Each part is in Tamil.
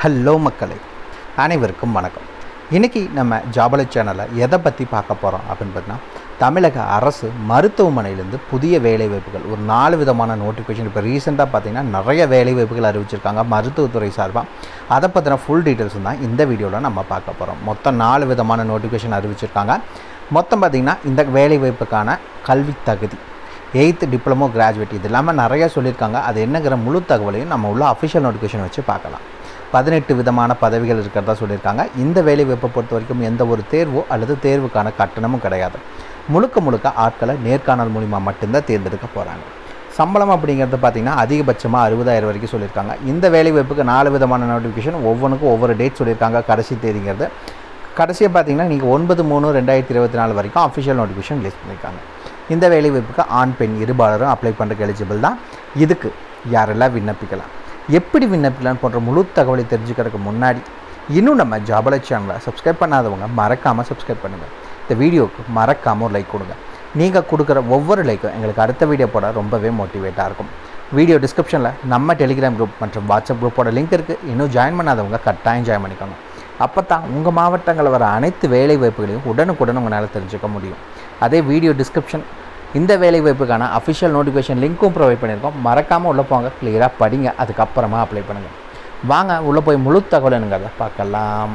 ஹலோ மக்களே, அனைவருக்கும் வணக்கம். இன்றைக்கி நம்ம ஜாபலை சேனலில் எதை பற்றி பார்க்க போகிறோம் அப்படின்னு பார்த்தீங்கன்னா, தமிழக அரசு மருத்துவமனையிலேருந்து புதிய வேலைவாய்ப்புகள் ஒரு 4 விதமான நோட்டிஃபிகேஷன் இப்போ ரீசெண்டாக பார்த்திங்கன்னா நிறைய வேலைவாய்ப்புகள் அறிவிச்சிருக்காங்க மருத்துவத்துறை சார்பாக. அதை பற்றின ஃபுல் டீட்டெயில்ஸ் தான் இந்த வீடியோவில் நம்ம பார்க்க போகிறோம். மொத்தம் 4 விதமான நோட்டிஃபிகேஷன் அறிவிச்சிருக்காங்க. மொத்தம் பார்த்திங்கன்னா இந்த வேலைவாய்ப்புக்கான கல்வி தகுதி 8th டிப்ளமோ கிராஜுவேட் இது இல்லாமல் நிறைய சொல்லியிருக்காங்க. அது என்னங்கிற முழு தகவலையும் நம்ம உள்ள அஃபிஷியல் நோட்டிஃபிகேஷன் வச்சு பார்க்கலாம். 18 விதமான பதவிகள் இருக்கிறதா சொல்லியிருக்காங்க. இந்த வேலைவாய்ப்பை பொறுத்த வரைக்கும் எந்த ஒரு தேர்வோ அல்லது தேர்வுக்கான கட்டணமும் கிடையாது. முழுக்க ஆட்களை நேர்காணல் மூலிமா மட்டும்தான் தேர்ந்தெடுக்க போகிறாங்க. சம்பளம் அப்படிங்கிறது பார்த்திங்கன்னா அதிகபட்சமாக 60,000 வரைக்கும் சொல்லியிருக்காங்க. இந்த வேலைவாய்ப்புக்கு 4 விதமான நோட்டிஃபிகேஷன், ஒவ்வொன்றுக்கும் ஒவ்வொரு டேட் சொல்லியிருக்காங்க. கடைசி தேதிங்கிறது கடைசியாக பார்த்திங்கன்னா நீங்கள் 9/3/2024 வரைக்கும் அஃபிஷியல் நோட்டிஃபிகேஷன் ரிலீஸ் பண்ணியிருக்காங்க. இந்த வேலைவாய்ப்புக்கு ஆண் பெண் இருபாலரும் அப்ளை பண்ணுறதுக்கு எலிஜிபிள் தான். இதுக்கு யாரெல்லாம் விண்ணப்பிக்கலாம், எப்படி விண்ணப்பிக்கலான்னு போன்ற முழு தகவலை தெரிஞ்சுக்கிறதுக்கு முன்னாடி இன்னும் நம்ம ஜாபலை சேனலை சப்ஸ்கிரைப் பண்ணாதவங்க மறக்காமல் சப்ஸ்கிரைப் பண்ணுங்கள். இந்த வீடியோவுக்கு மறக்காமல் ஒரு லைக் கொடுங்க. நீங்கள் கொடுக்குற ஒவ்வொரு லைக்கும் எங்களுக்கு அடுத்த வீடியோ போட ரொம்பவே மோட்டிவேட்டாக இருக்கும். வீடியோ டிஸ்கிரிப்ஷனில் நம்ம டெலிகிராம் குரூப் மற்றும் வாட்ஸ்அப் குரூப்போட லிங்க் இருக்குது. இன்னும் ஜாயின் பண்ணாதவங்க கட்டாயம் ஜாயின் பண்ணிக்கோங்க. அப்போ தான் உங்கள் மாவட்டங்களில் வர அனைத்து வேலை வாய்ப்புகளையும் உடனுக்குடன் உங்களால் தெரிஞ்சுக்க முடியும். அதே வீடியோ டிஸ்கிரிப்ஷன் இந்த வேலைவாய்ப்புக்கான அஃபிஷியல் நோட்டிஃபிகேஷன் லிங்க்கும் ப்ரொவைட் பண்ணியிருக்கோம். மறக்காமல் உள்ளே போங்க, கிளியராக படிங்க, அதுக்கப்புறமா அப்ளை பண்ணுங்கள். வாங்க உள்ளே போய் முழு தகவல் என்னங்கிறத பார்க்கலாம்.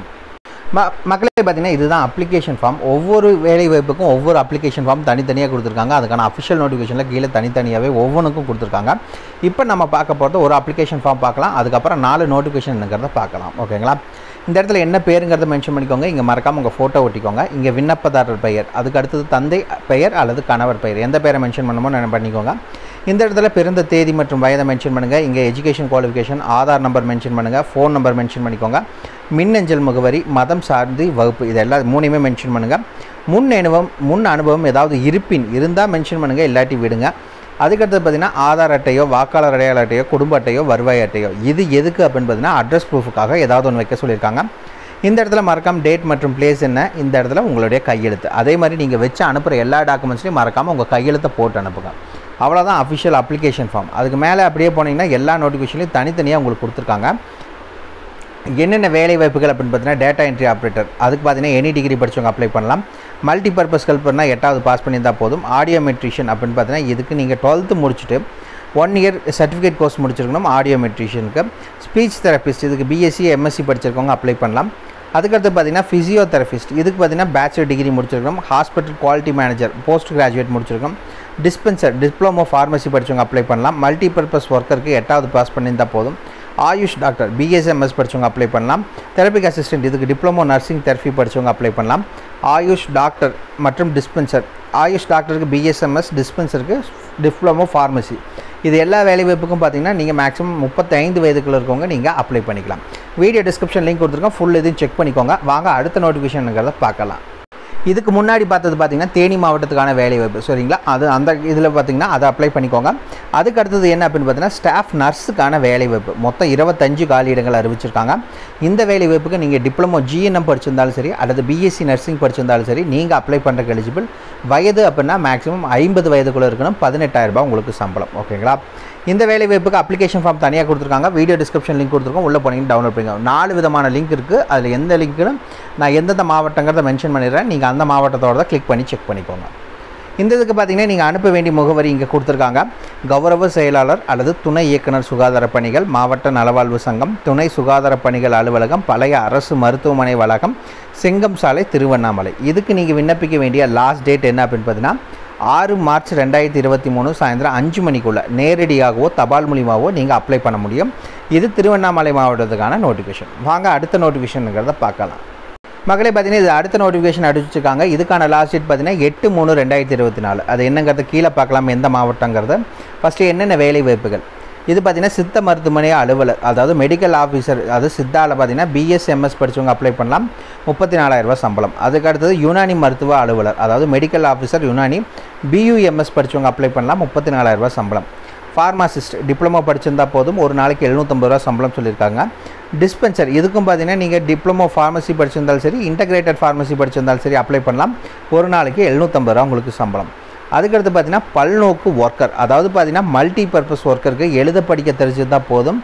மக்களே பார்த்திங்கன்னா இதுதான் அப்ளிகேஷன் ஃபார்ம். ஒவ்வொரு வேலைவாய்ப்புக்கும் ஒவ்வொரு அப்ளிகேஷன் ஃபார்ம் தனித்தனியாக கொடுத்துருக்காங்க. அதுக்கான அஃபிஷியல் நோட்டிஃபிகேஷனில் கீழே தனித்தனியாகவே ஒவ்வொன்றுக்கும் கொடுத்துருக்காங்க. இப்போ நம்ம பார்க்க போகிறது ஒரு அப்ளிகேஷன் ஃபார்ம் பார்க்கலாம். அதுக்கப்புறம் 4 நோட்டிஃபிகேஷன் என்னங்கிறத பார்க்கலாம். ஓகேங்களா? இந்த இடத்துல என்ன பேருங்கிறத மென்ஷன் பண்ணிக்கோங்க. இங்கே மறக்காமல் உங்கள் ஃபோட்டோ ஒட்டிக்கோங்க. இங்கே விண்ணப்பதாரர் பெயர், அதுக்கு அடுத்தது தந்தை பெயர் அல்லது கணவர் பெயர், எந்த பேரை மென்ஷன் பண்ணணுமோ பண்ணிக்கோங்க. இந்த இடத்துல பிறந்த தேதி மற்றும் வயதை மென்ஷன் பண்ணுங்கள். இங்கே education qualification, Aadhaar number mention பண்ணுங்கள், ஃபோன் நம்பர் மென்ஷன் பண்ணிக்கோங்க. மின்னஞ்சல் முகவரி, மதம் சார்ந்து வகுப்பு, இதெல்லாம் 3மே மென்ஷன் பண்ணுங்கள். முன் அனுபவம் ஏதாவது இருந்தால் மென்ஷன் பண்ணுங்கள், இல்லாட்டி விடுங்க. அதுக்கடுத்து பார்த்திங்கன்னா ஆதார் அட்டையோ, வாக்காளர் அடையாள அட்டையோ, குடும்ப அட்டையோ, வருவாய் அட்டையோ, இது எதுக்கு அப்படின்னு பார்த்தீங்கன்னா அட்ரஸ் ப்ரூஃபுக்காக ஏதாவது ஒன்று வைக்க சொல்லியிருக்காங்க. இந்த இடத்துல மறக்காமல் டேட் மற்றும் பிளேஸ் என்ன, இந்த இடத்துல உங்களுடைய கையெழுத்து. அதே மாதிரி நீங்கள் வச்சு அனுப்புகிற எல்லா டாக்குமெண்ட்ஸ்லையும் மறக்காமல் உங்கள் கையெழுத்தை போட்டு அனுப்புங்க. அவ்வளோதான் அஃபிஷியல் அப்ளிகேஷன் ஃபார்ம். அதுக்கு மேலே அப்படியே போனீங்கன்னா எல்லா நோட்டிஃபிகேஷன்லையும் தனித்தனியாக உங்களுக்கு கொடுத்துருக்காங்க. என்னென்ன வேலை வாய்ப்புகள் அப்படின்னு பார்த்தீங்கன்னா டேட்டா என்ட்ரி ஆப்ரேட்டர், அதுக்கு பார்த்தீங்கன்னா எனி டிகிரி படித்தவங்க அப்ளை பண்ணலாம். மல்டி பர்பஸ் ஹெல்ப்பர்னா 8வது பாஸ் பண்ணியிருந்தால் போதும். ஆடியோமெட்ரிஷியன் அப்படின்னு பார்த்தீங்கன்னா இதுக்கு நீங்கள் 12th முடிச்சுட்டு 1 இயர் சர்டிஃபிகேட் கோர்ஸ் முடிச்சிருக்கணும். ஆடியோமெட்ரிஷியனுக்கு ஸ்பீச் தெரபிஸ்ட், இதுக்கு பிஎஸ்சி எம்எஸ்சி படிச்சிருக்கவங்க அப்ளை பண்ணலாம். அதுக்கடுத்து பார்த்தீங்கன்னா ஃபிசியோதெரபிஸ்ட், இதுக்கு பார்த்தீங்கன்னா பேச்சுலர் டிகிரி முடிச்சிருக்கணும். Hospital quality manager post graduate முடிச்சிருக்கோம். டிஸ்பென்சர் டிப்ளமோ ஃபார்மசி படித்தவங்க அப்ளை பண்ணலாம். மல்டி பர்பஸ் ஒர்க்கருக்கு 8வது பாஸ் பண்ணியிருந்தால் போதும். ஆயுஷ் டாக்டர் பிஎஸ்எம்எஸ் படித்தவங்க அப்ளை பண்ணலாம். தெரபிக் அசிஸ்டன்ட், இதுக்கு டிப்ளமோ நர்சிங் தெரப்பி படித்தவங்க அப்ளை பண்ணலாம். ஆயுஷ் டாக்டர் மற்றும் டிஸ்பென்சர், ஆயுஷ் டாக்டருக்கு பிஎஸ்எம்எஸ், டிஸ்பென்சருக்கு டிப்ளமோ ஃபார்மசி, இது எல்லா வேலைவாய்ப்புக்கும் பார்த்தீங்கன்னா நீங்கள் மேக்ஸிமம் 35 வயதுக்குள்ள இருக்கவங்க நீங்கள் அப்ளை பண்ணிக்கலாம். வீடியோ டிஸ்கிரிப்ஷன் லிங்க் கொடுத்துருக்கோம், ஃபுல் இதையும் செக் பண்ணிக்கோங்க. வாங்க அடுத்த நோட்டிஃபிகேஷனுங்கிறத பார்க்கலாம். இதுக்கு முன்னாடி பார்த்தது பார்த்திங்கன்னா தேனி மாவட்டத்துக்கான வேலைவாய்ப்பு, சரிங்களா? அது அந்த இதில் பார்த்திங்கன்னா அதை அப்ளை பண்ணிக்கோங்க. அதுக்கு அடுத்தது என்ன அப்படின்னு பார்த்தீங்கன்னா ஸ்டாஃப் நர்ஸுக்கான வேலைவாய்ப்பு. மொத்தம் 25 காலியிடங்கள் அறிவிச்சிருக்காங்க. இந்த வேலைவாய்ப்புக்கு நீங்கள் டிப்ளமோ ஜிஎன்எம் படிச்சிருந்தாலும் சரி அல்லது பிஎஸ்சி நர்சிங் படிச்சிருந்தாலும் சரி நீங்கள் அப்ளை பண்ணுறதுக்கு எலிஜிபிள். வயது அப்படின்னா மேக்ஸிமம் 50 வயதுக்குள்ளே இருக்கணும். 18,000 ரூபாய் உங்களுக்கு சம்பளம். ஓகேங்களா? இந்த வேலைவாய்ப்புக்கு அப்ளிகேஷன் ஃபார்ம் தனியாக கொடுத்துருக்காங்க. வீடியோ டிஸ்கிரிப்ஷன் லிங்க் கொடுத்துருக்கோம், உள்ளே போனீங்கன்னா டவுன்லோட் பண்ணிக்கோங்க. 4 விதமான லிங்க் இருக்குது. அதில் எந்த லிங்க்குன்னு நான் எந்தெந்த மாவட்டங்கிறத மென்ஷன் பண்ணிடுறேன். நீங்கள் அந்த மாவட்டத்தோட தான் கிளிக் பண்ணி செக் பண்ணிக்கோங்க. இந்த இதுக்கு பார்த்தீங்கன்னா நீங்கள் அனுப்ப வேண்டிய முகவரி இங்கே கொடுத்துருக்காங்க. கௌரவ செயலாளர் அல்லது துணை இயக்குனர் சுகாதார பணிகள், மாவட்ட நலவாழ்வு சங்கம், துணை சுகாதார பணிகள் அலுவலகம், பழைய அரசு மருத்துவமனை வளாகம், செங்கம் சாலை, திருவண்ணாமலை. இதுக்கு நீங்கள் விண்ணப்பிக்க வேண்டிய லாஸ்ட் டேட் என்ன அப்படின்னு பார்த்தீங்கன்னா 6 மார்ச் 2023 சாயந்தரம் 5 மணிக்குள்ளே நேரடியாகவோ தபால் மூலியமாகவோ நீங்கள் அப்ளை பண்ண முடியும். இது திருவண்ணாமலை மாவட்டத்துக்கான நோட்டிஃபிகேஷன். வாங்க அடுத்த நோட்டிஃபிகேஷனுங்கிறத பார்க்கலாம். மக்களே பார்த்தீங்கன்னா இது அடுத்த நோட்டிஃபிகேஷன் அடிச்சிருக்காங்க. இதுக்கான லாஸ்ட் டேட் பார்த்தீங்கன்னா 8/3/2024. அது என்னங்கிறத கீழே பார்க்கலாம், எந்த மாவட்டங்கிறத. ஃபஸ்ட்டு என்னென்ன வேலை வாய்ப்புகள், இது பார்த்திங்கன்னா சித்த மருத்துவமனை அலுவலர், அதாவது மெடிக்கல் ஆஃபீஸர், அது சித்தாவில் பார்த்தீங்கன்னா பிஎஸ்எம்எஸ் படித்தவங்க அப்ளை பண்ணலாம். 34,000 ரூபாய் சம்பளம். அதுக்கு அடுத்தது யுனானி மருத்துவ அலுவலர், அதாவது மெடிக்கல் ஆஃபீஸர் யுனானி பியூஎம்எஸ் படித்தவங்க அப்ளை பண்ணலாம். 34,000 ரூபாய் சம்பளம். ஃபார்மாசிஸ்ட் டிப்ளமோ படிச்சிருந்தால் போதும், ஒரு நாளைக்கு 750 ரூபா சம்பளம் சொல்லியிருக்காங்க. டிஸ்பென்சர், இதுக்கும் பார்த்தீங்கன்னா நீங்கள் டிப்ளமோ ஃபார்மசி படிச்சிருந்தாலும் சரி இன்டகிரேட்டட் ஃபார்மசி படிச்சிருந்தாலும் சரி அப்ளை பண்ணலாம். ஒரு நாளைக்கு 750 ரூபா உங்களுக்கு சம்பளம். அதுக்கடுத்து பார்த்தீங்கன்னா பல்நோக்கு ஒர்க்கர், அதாவது பார்த்தீங்கன்னா மல்டி பர்பஸ் ஒர்க்கருக்கு எழுத படிக்க தெரிஞ்சிருந்தால் போதும்.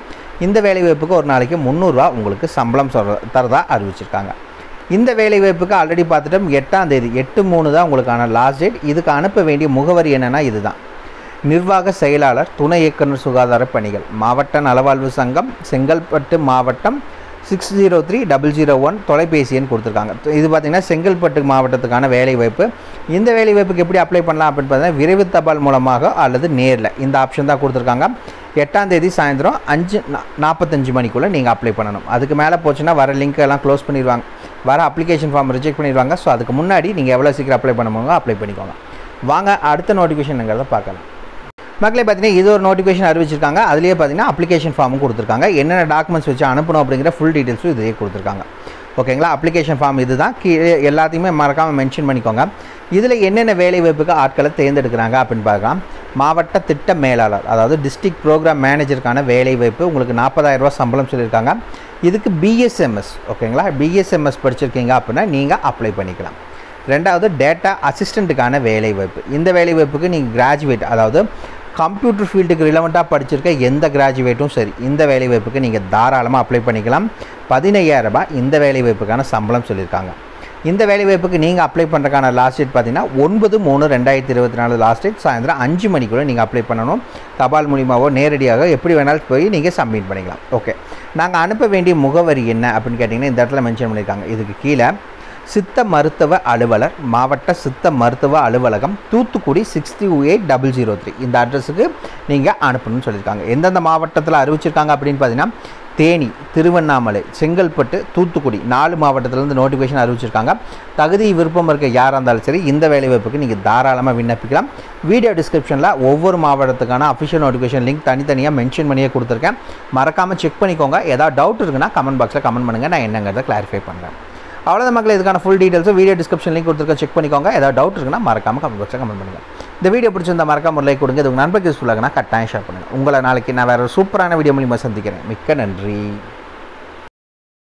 இந்த வேலைவாய்ப்புக்கு ஒரு நாளைக்கு 300 ரூபா உங்களுக்கு சம்பளம் தரதா அறிவிச்சிருக்காங்க. இந்த வேலைவாய்ப்புக்கு ஆல்ரெடி பார்த்துட்டோம் 8ஆம் தேதி 8/3 தான் உங்களுக்கான லாஸ்ட் டேட். இதுக்கு அனுப்ப வேண்டிய முகவரி என்னென்னா இதுதான். நிர்வாக செயலாளர், துணை இயக்குனர், சுகாதார பணிகள், மாவட்ட நலவாழ்வு சங்கம், செங்கல்பட்டு மாவட்டம் 603001 தொலைபேசி எண் கொடுத்துருக்காங்க. இது பார்த்திங்கன்னா செங்கல்பட்டு மாவட்டத்துக்கான வேலைவாய்ப்பு. இந்த வேலைவாய்ப்புக்கு எப்படி அப்ளை பண்ணலாம் அப்படின்னு பார்த்தீங்கன்னா விரைவு தபால் மூலமாக அல்லது நேரில் இந்த ஆப்ஷன் தான் கொடுத்துருக்காங்க. 8ஆம் தேதி சாயந்தரம் 5:45 மணிக்குள்ளே நீங்கள் அப்ளை பண்ணணும். அதுக்கு மேலே போச்சுன்னா வர லிங்க் எல்லாம் க்ளோஸ் பண்ணிடுவாங்க, வர அப்ளிகேஷன் ஃபார்ம் ரிஜெக்ட் பண்ணிடுவாங்க. ஸோ அதுக்கு முன்னாடி நீங்கள் எவ்வளோ சீக்கிரம் அப்ளை பண்ணுவாங்க அப்ளை பண்ணிக்கோங்க. வாங்க அடுத்த நோட்டிஃபிகேஷனுங்கிறத பார்க்கலாம். மக்களே பார்த்தீங்கன்னா இது ஒரு நோட்டிஃபிகேஷன் அறிவிச்சிருக்காங்க. அதுலேயே பார்த்தீங்கன்னா அப்ளிகேஷன் ஃபார்மும் கொடுத்துருக்காங்க. என்னென்ன டாக்குமெண்ட்ஸ் வச்சு அனுப்பணும் அப்படிங்கிற ஃபுல் டீட்டெயில்ஸும் இதையே கொடுத்துருக்காங்க. ஓகேங்களா, அப்ளிகேஷன் ஃபார்ம் இது தான். எல்லாத்தையுமே மறக்காமல் மென்ஷன் பண்ணிக்கோங்க. இதில் என்னென்ன வேலைவாய்ப்புக்கு ஆட்களை தேர்ந்தெடுக்கிறாங்க அப்படின்னு பார்க்கலாம். மாவட்ட திட்ட மேலாளர், அதாவது டிஸ்ட்ரிக்ட் ப்ரோக்ராம் மேனேஜருக்கான வேலைவாய்ப்பு. உங்களுக்கு 40,000 ரூபா சம்பளம் சொல்லியிருக்காங்க. இதுக்கு பிஎஸ்எம்எஸ், ஓகேங்களா, பிஎஸ்எம்எஸ் படிச்சிருக்கீங்க அப்படின்னா நீங்கள் அப்ளை பண்ணிக்கலாம். ரெண்டாவது டேட்டா அசிஸ்டண்ட்டுக்கான வேலைவாய்ப்பு. இந்த வேலைவாய்ப்புக்கு நீங்கள் கிராஜுவேட், அதாவது கம்ப்யூட்டர் ஃபீல்டுக்கு ரிலவெண்ட்டாக படிச்சிருக்க எந்த கிராஜுவேட்டும் சரி இந்த வேலைவாய்ப்புக்கு நீங்கள் தாராளமாக அப்ளை பண்ணிக்கலாம். 15,000 ரூபாய் இந்த வேலைவாய்ப்புக்கான சம்பளம் சொல்லியிருக்காங்க. இந்த வேலைவாய்ப்புக்கு நீங்கள் அப்ளை பண்ணுறதுக்கான லாஸ்ட் டேட் பார்த்தீங்கன்னா 9/3/2024 லாஸ்ட் டேட். சாயந்தரம் 5 மணிக்குள்ளே நீங்கள் அப்ளை பண்ணணும். தபால் மூலியமாவோ நேரடியாக எப்படி வேணாலும் போய் நீங்கள் சப்மிட் பண்ணிக்கலாம். ஓகே, நாங்கள் அனுப்ப வேண்டிய முகவரி என்ன அப்படின்னு கேட்டிங்கன்னா இந்த இடத்துல மென்ஷன் பண்ணியிருக்காங்க. இதுக்கு கீழே சித்த மருத்துவ அலுவலர், மாவட்ட சித்த மருத்துவ அலுவலகம், தூத்துக்குடி 608003 இந்த அட்ரஸுக்கு நீங்கள் அனுப்பணும்னு சொல்லியிருக்காங்க. எந்தெந்த மாவட்டத்தில் அறிவிச்சிருக்காங்க அப்படின்னு பார்த்தீங்கன்னா தேனி, திருவண்ணாமலை, செங்கல்பட்டு, தூத்துக்குடி 4 மாவட்டத்திலேருந்து நோட்டிஃபிகேஷன் அறிவிச்சிருக்காங்க. தகுதி விருப்பம் இருக்க யாராக இருந்தாலும் சரி இந்த வேலைவாய்ப்புக்கு நீங்கள் தாராளமாக விண்ணப்பிக்கலாம். வீடியோ டிஸ்கிரிப்ஷனில் ஒவ்வொரு மாவட்டத்துக்கான அஃபிஷியல் நோட்டிஃபிகேஷன் லிங்க் தனித்தனியாக மென்ஷன் பண்ணியே கொடுத்துருக்கேன். மறக்காமல் செக் பண்ணிக்கோங்க. ஏதாவது டவுட் இருக்குன்னா கமெண்ட் பாக்ஸில் கமெண்ட் பண்ணுங்கள், நான் என்னங்கிறத கிளாரிஃபை பண்ணுறேன். அவ்வளோதான் மக்கள், இதுக்கான ஃபுல் டீட்டெயில்ஸும் வீடியோ டிஸ்கிரிப்ஷன் லிங்க் கொடுத்துருக்க செக் பண்ணிக்கோங்க. ஏதாவது டவுட் இருக்குன்னா மறக்காமல் கமெண்ட் பாக்ஸில் கமெண்ட் பண்ணுங்கள். இந்த வீடியோ பிடிச்சிருந்தா மறக்காம ஒரு லைக் கொடுங்க. இது உங்கள் நண்பருக்கு யூஸ்ஃபுல்லாகனா கட்டாயம் ஷேர் பண்ணுங்கள். உங்களை நாளைக்கு நான் வேறு ஒரு சூப்பரான வீடியோ மூலியமாக சந்திக்கிறேன். மிக்க நன்றி.